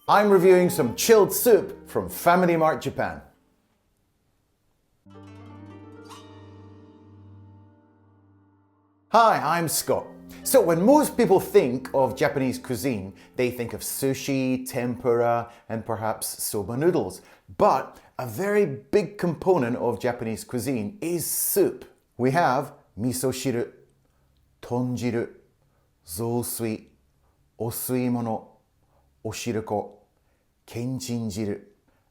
I'm reviewing some chilled soup from Family Mart, Japan. Hi, I'm Scott. So when most people think of Japanese cuisine, they think of sushi, tempura, and perhaps soba noodles. But a very big component of Japanese cuisine is soup. We have miso shiru, tonjiru, zosui, osuimono, oshiruko, kenchinjiru,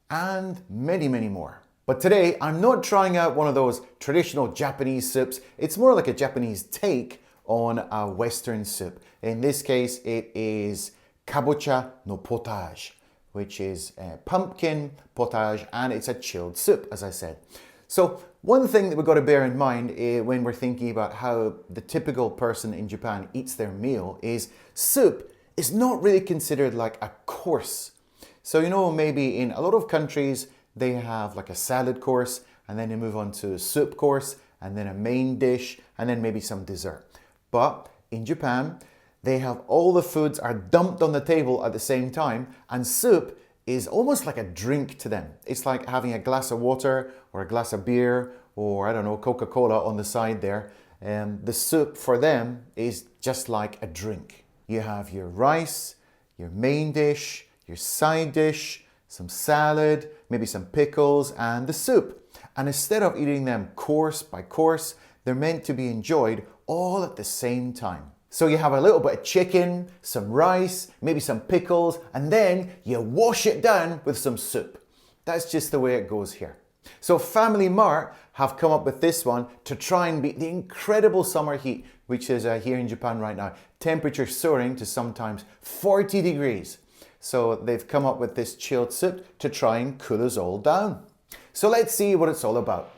and many, many more. But today, I'm not trying out one of those traditional Japanese soups. It's more like a Japanese take on a Western soup. In this case, it is kabocha no potage, which is pumpkin potage, and it's a chilled soup, as I said. So one thing that we've got to bear in mind when we're thinking about how the typical person in Japan eats their meal is soup is not really considered like a course. So, you know, maybe in a lot of countries, they have like a salad course, and then they move on to a soup course, and then a main dish, and then maybe some dessert. But in Japan, they have all the foods are dumped on the table at the same time, and soup is almost like a drink to them. It's like having a glass of water or a glass of beer or, I don't know, Coca-Cola on the side there. The soup for them is just like a drink. You have your rice, your main dish, your side dish, some salad, maybe some pickles, and the soup. And instead of eating them course by course, they're meant to be enjoyed all at the same time. So you have a little bit of chicken, some rice, maybe some pickles, and then you wash it down with some soup. That's just the way it goes here. So Family Mart have come up with this one to try and beat the incredible summer heat, which is here in Japan right now. Temperature soaring to sometimes 40 degrees. So they've come up with this chilled soup to try and cool us all down. So let's see what it's all about.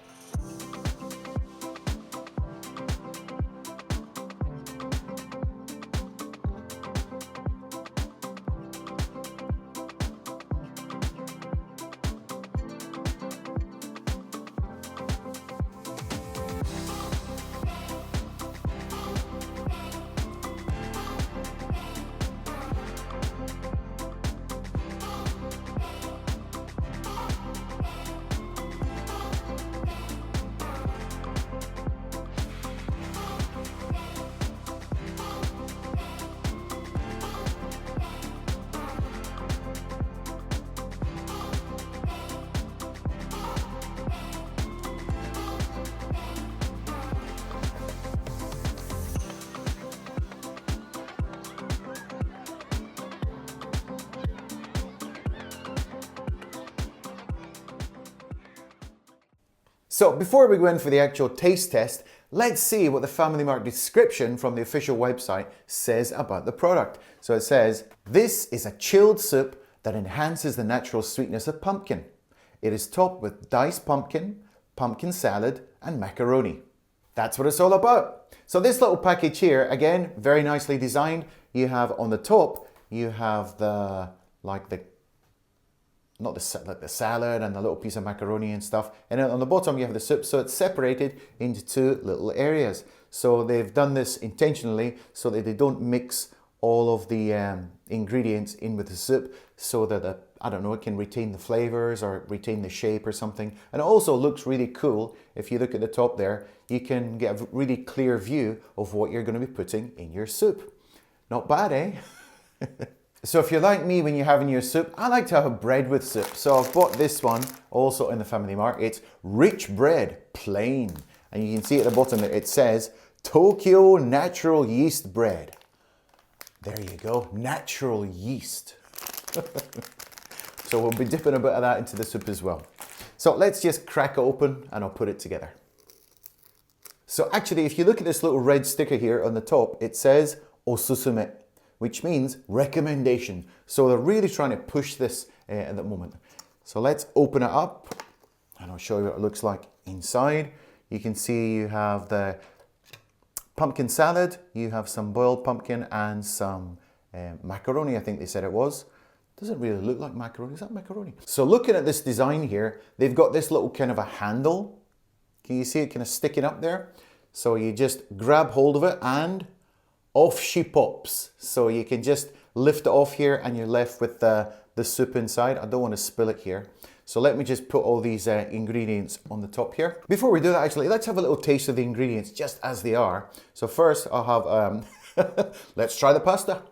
So before we go in for the actual taste test, let's see what the Family Mart description from the official website says about the product. So it says, this is a chilled soup that enhances the natural sweetness of pumpkin. It is topped with diced pumpkin, pumpkin salad, and macaroni. That's what it's all about. So this little package here, again, very nicely designed. You have on the top, you have the salad and the little piece of macaroni and stuff. And then on the bottom you have the soup, so it's separated into two little areas. So they've done this intentionally so that they don't mix all of the ingredients in with the soup, so that it can retain the flavors or retain the shape or something. And it also looks really cool. If you look at the top there, you can get a really clear view of what you're going to be putting in your soup. Not bad, eh? So if you're like me when you're having your soup, I like to have bread with soup. So I've bought this one also in the Family Mart. It's rich bread, plain. And you can see at the bottom that it says Tokyo natural yeast bread. There you go, natural yeast. So we'll be dipping a bit of that into the soup as well. So let's just crack it open and I'll put it together. So actually, if you look at this little red sticker here on the top, it says osusume, which means recommendation. So they're really trying to push this at the moment. So let's open it up and I'll show you what it looks like inside. You can see you have the pumpkin salad, you have some boiled pumpkin and some macaroni, I think they said it was. Doesn't really look like macaroni. Is that macaroni? So looking at this design here, they've got this little kind of a handle. Can you see it kind of sticking up there? So you just grab hold of it and off she pops. So you can just lift it off here and you're left with the the soup inside. I don't want to spill it here. So let me just put all these ingredients on the top here. Before we do that, actually, let's have a little taste of the ingredients just as they are. So first I'll have, let's try the pasta.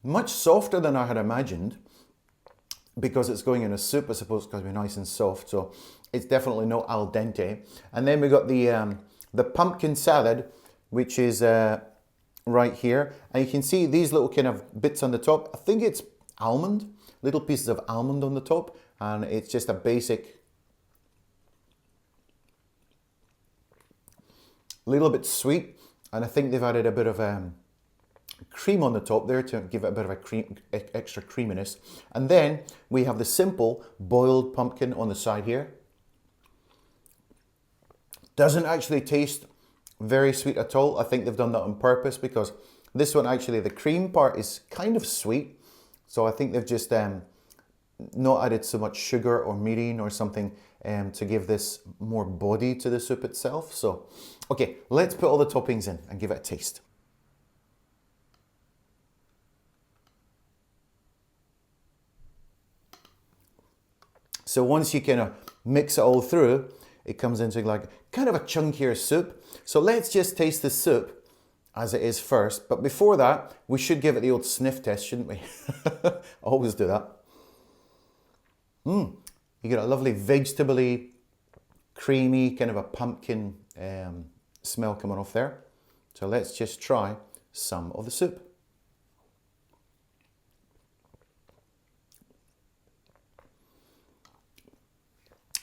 Much softer than I had imagined. Because it's going in a soup, I suppose it's going to be nice and soft. So it's definitely not al dente. And then we got the pumpkin salad, which is right here. And you can see these little kind of bits on the top. I think it's almond, little pieces of almond on the top. And it's just a basic, little bit sweet. And I think they've added a bit of cream on the top there to give it a bit of a extra creaminess. And then we have the simple boiled pumpkin on the side here. Doesn't actually taste very sweet at all. I think they've done that on purpose because this one actually, the cream part is kind of sweet. So I think they've just not added so much sugar or mirin or something to give this more body to the soup itself. So, okay, let's put all the toppings in and give it a taste. So once you kind of mix it all through, it comes into like kind of a chunkier soup. So let's just taste the soup as it is first. But before that, we should give it the old sniff test, shouldn't we? Always do that. You get a lovely vegetable-y, creamy, kind of a pumpkin smell coming off there. So let's just try some of the soup.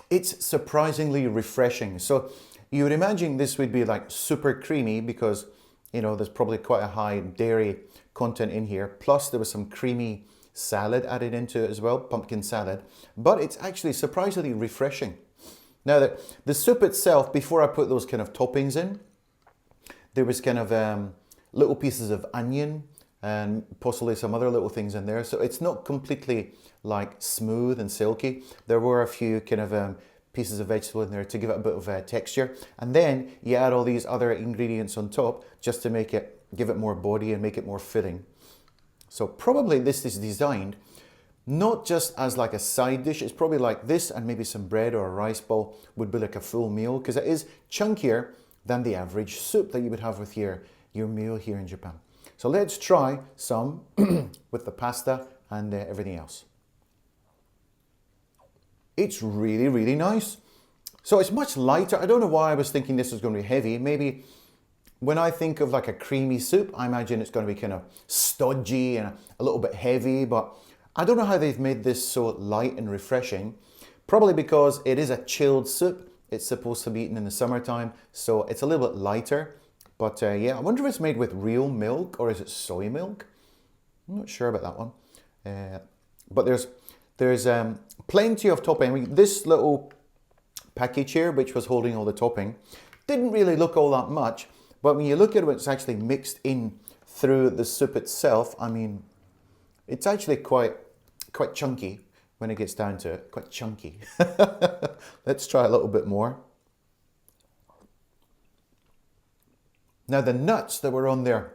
It's surprisingly refreshing. So you would imagine this would be like super creamy because, you know, there's probably quite a high dairy content in here. Plus there was some creamy salad added into it as well, pumpkin salad. But it's actually surprisingly refreshing. Now the soup itself, before I put those kind of toppings in, there was kind of little pieces of onion and possibly some other little things in there. So it's not completely like smooth and silky. There were a few kind of pieces of vegetable in there to give it a bit of texture. And then you add all these other ingredients on top just to make it, give it more body and make it more filling. So probably this is designed not just as like a side dish. It's probably like this and maybe some bread or a rice ball would be like a full meal because it is chunkier than the average soup that you would have with your meal here in Japan. So let's try some with the pasta and everything else. It's really, really nice. So it's much lighter. I don't know why I was thinking this was going to be heavy. Maybe when I think of like a creamy soup, I imagine it's going to be kind of stodgy and a little bit heavy, but I don't know how they've made this so light and refreshing. Probably because it is a chilled soup. It's supposed to be eaten in the summertime, so it's a little bit lighter. But yeah, I wonder if it's made with real milk or is it soy milk? I'm not sure about that one. But there's plenty of topping. I mean, this little package here, which was holding all the topping, didn't really look all that much. But when you look at it, it's actually mixed in through the soup itself. I mean, it's actually quite chunky when it gets down to it. Quite chunky. Let's try a little bit more. Now the nuts that were on there,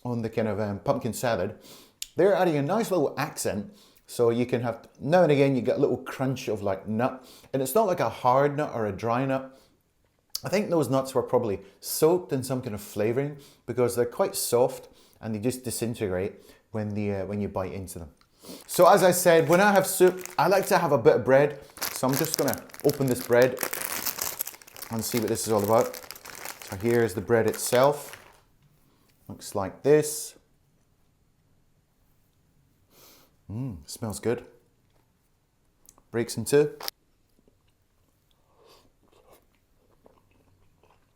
on the kind of pumpkin salad, they're adding a nice little accent. So you can have, now and again, you get a little crunch of like nut. And it's not like a hard nut or a dry nut. I think those nuts were probably soaked in some kind of flavoring because they're quite soft and they just disintegrate when you bite into them. So as I said, when I have soup, I like to have a bit of bread. So I'm just gonna open this bread and see what this is all about. So here's the bread itself. Looks like this. Smells good. Breaks in two.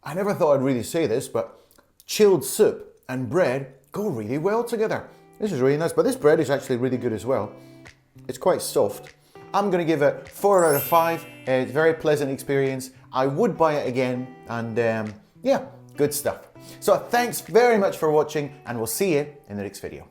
I never thought I'd really say this, but chilled soup and bread go really well together. This is really nice, but this bread is actually really good as well. It's quite soft. I'm gonna give it 4 out of 5. It's a very pleasant experience. I would buy it again, and yeah, good stuff. So thanks very much for watching, and we'll see you in the next video.